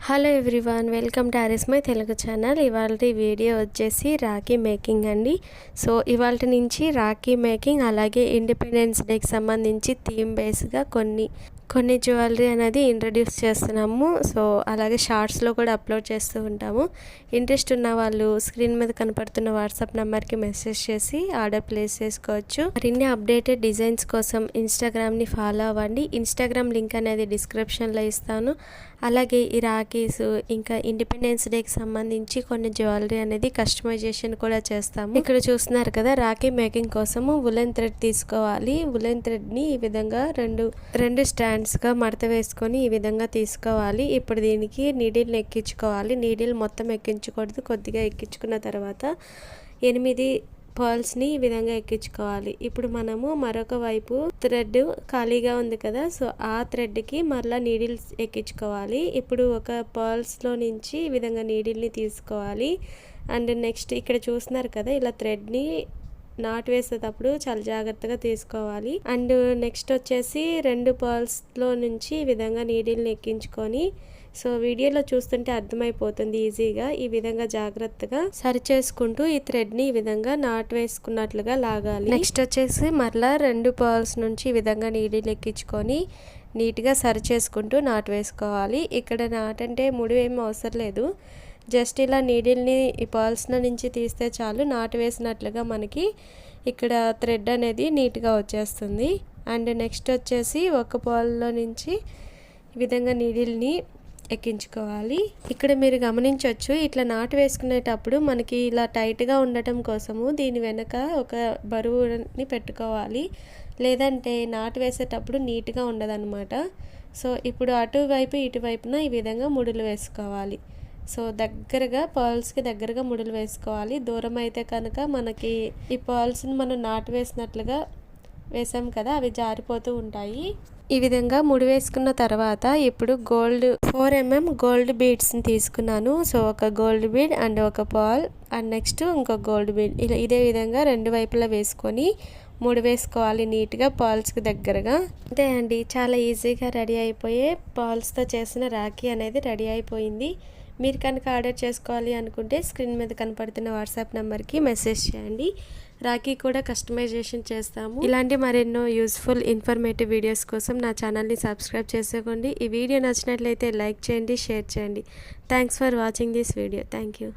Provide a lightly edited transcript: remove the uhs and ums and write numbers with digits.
Hello everyone, welcome to RS my Telugu channel. ఇవాళ video వచ్చేసి Rakhi making అండి. సో ఇవాళ నుంచి రాఖీ మేకింగ్, అలాగే ఇండిపెండెన్స్ డేకి సంబంధించి థీమ్ బేస్గా కొన్ని జ్యువెలరీ అనేది ఇంట్రడ్యూస్ చేస్తున్నాము. సో అలాగే షార్ట్స్లో కూడా అప్లోడ్ చేస్తూ ఉంటాము. ఇంట్రెస్ట్ ఉన్న వాళ్ళు స్క్రీన్ మీద కనపడుతున్న వాట్సాప్ నెంబర్కి మెసేజ్ చేసి ఆర్డర్ ప్లేస్ చేసుకోవచ్చు. మరిన్ని అప్డేటెడ్ డిజైన్స్ కోసం ఇన్స్టాగ్రామ్ని ఫాలో అవ్వండి. ఇన్స్టాగ్రామ్ లింక్ అనేది డిస్క్రిప్షన్లో ఇస్తాను. అలాగే ఈ రాఖీస్, ఇంకా ఇండిపెండెన్స్ డేకి సంబంధించి కొన్ని జ్యువెలరీ అనేది కస్టమైజేషన్ కూడా చేస్తాము. ఇక్కడ చూస్తున్నారు కదా, రాఖీ మేకింగ్ కోసము వులెన్ థ్రెడ్ తీసుకోవాలి. వులెన్ థ్రెడ్ని ఈ విధంగా రెండు స్టాండ్స్గా మడత వేసుకొని ఈ విధంగా తీసుకోవాలి. ఇప్పుడు దీనికి నీడిల్ని ఎక్కించుకోవాలి. నీడిల్ మొత్తం ఎక్కించకూడదు, కొద్దిగా ఎక్కించుకున్న తర్వాత 8 పర్ల్స్ని ఈ విధంగా ఎక్కించుకోవాలి. ఇప్పుడు మనము మరొక వైపు థ్రెడ్ ఖాళీగా ఉంది కదా, సో ఆ థ్రెడ్కి మరలా నీడిల్స్ ఎక్కించుకోవాలి. ఇప్పుడు ఒక పర్ల్స్లో నుంచి ఈ విధంగా నీడిల్ని తీసుకోవాలి. అండ్ నెక్స్ట్ ఇక్కడ చూస్తున్నారు కదా, ఇలా థ్రెడ్ని నాట్ వేసేటప్పుడు చాలా జాగ్రత్తగా తీసుకోవాలి. అండ్ నెక్స్ట్ వచ్చేసి 2 పర్ల్స్లో నుంచి ఈ విధంగా నీడిల్ని ఎక్కించుకొని, సో వీడియోలో చూస్తుంటే అర్థమైపోతుంది ఈజీగా. ఈ విధంగా జాగ్రత్తగా సరి చేసుకుంటూ ఈ థ్రెడ్ని ఈ విధంగా నాట్ వేసుకున్నట్లుగా లాగాలి. నెక్స్ట్ వచ్చేసి మరలా 2 పర్ల్స్ నుంచి ఈ విధంగా నీడిల్ ఎక్కించుకొని నీట్గా సరి చేసుకుంటూ నాట్ వేసుకోవాలి. ఇక్కడ నాట్ అంటే ముడి ఏమీ అవసరం లేదు, జస్ట్ ఇలా నీడిల్ని ఈ పర్ల్స్లో నుంచి తీస్తే చాలు, నాటు వేసినట్లుగా మనకి ఇక్కడ థ్రెడ్ అనేది నీట్గా వచ్చేస్తుంది. అండ్ నెక్స్ట్ వచ్చేసి ఒక పర్ల్లో నుంచి ఈ విధంగా నీడిల్ని ఎక్కించుకోవాలి. ఇక్కడ మీరు గమనించవచ్చు, ఇట్లా నాటు వేసుకునేటప్పుడు మనకి ఇలా టైట్గా ఉండటం కోసము దీని వెనక ఒక బరువుని పెట్టుకోవాలి, లేదంటే నాటు వేసేటప్పుడు నీట్గా ఉండదన్నమాట. సో ఇప్పుడు అటువైపు ఇటువైపున ఈ విధంగా ముడులు వేసుకోవాలి. సో దగ్గరగా పర్ల్స్కి దగ్గరగా ముడులు వేసుకోవాలి. దూరం అయితే కనుక మనకి ఈ పర్ల్స్ని మనం నాటు వేసినట్లుగా వేసాం కదా, అవి జారిపోతూ ఉంటాయి. ఈ విధంగా ముడి వేసుకున్న తర్వాత ఇప్పుడు 4 mm గోల్డ్ బీడ్స్ని తీసుకున్నాను. సో ఒక గోల్డ్ బీడ్ అండ్ ఒక పర్ల్ అండ్ నెక్స్ట్ ఇంకో గోల్డ్ బీడ్, ఇలా ఇదే విధంగా 2 వైపులా వేసుకొని ముడి వేసుకోవాలి నీట్గా పర్ల్స్కి దగ్గరగా. అంతే అండి, చాలా ఈజీగా రెడీ అయిపోయే పర్ల్స్తో చేసిన రాఖీ అనేది రెడీ అయిపోయింది. మీరు కనుక ఆర్డర్ చేసుకోవాలి అనుకుంటే స్క్రీన్ మీద కనపడుతున్న వాట్సాప్ నెంబర్కి మెసేజ్ చేయండి. రాఖీ కూడా కస్టమైజేషన్ చేస్తాము. ఇలాంటి మరెన్నో యూస్ఫుల్ ఇన్ఫర్మేటివ్ వీడియోస్ కోసం నా ఛానల్ని సబ్స్క్రైబ్ చేసుకోండి. ఈ వీడియో నచ్చినట్లయితే లైక్ చేయండి, షేర్ చేయండి. Thanks for watching this video. Thank you.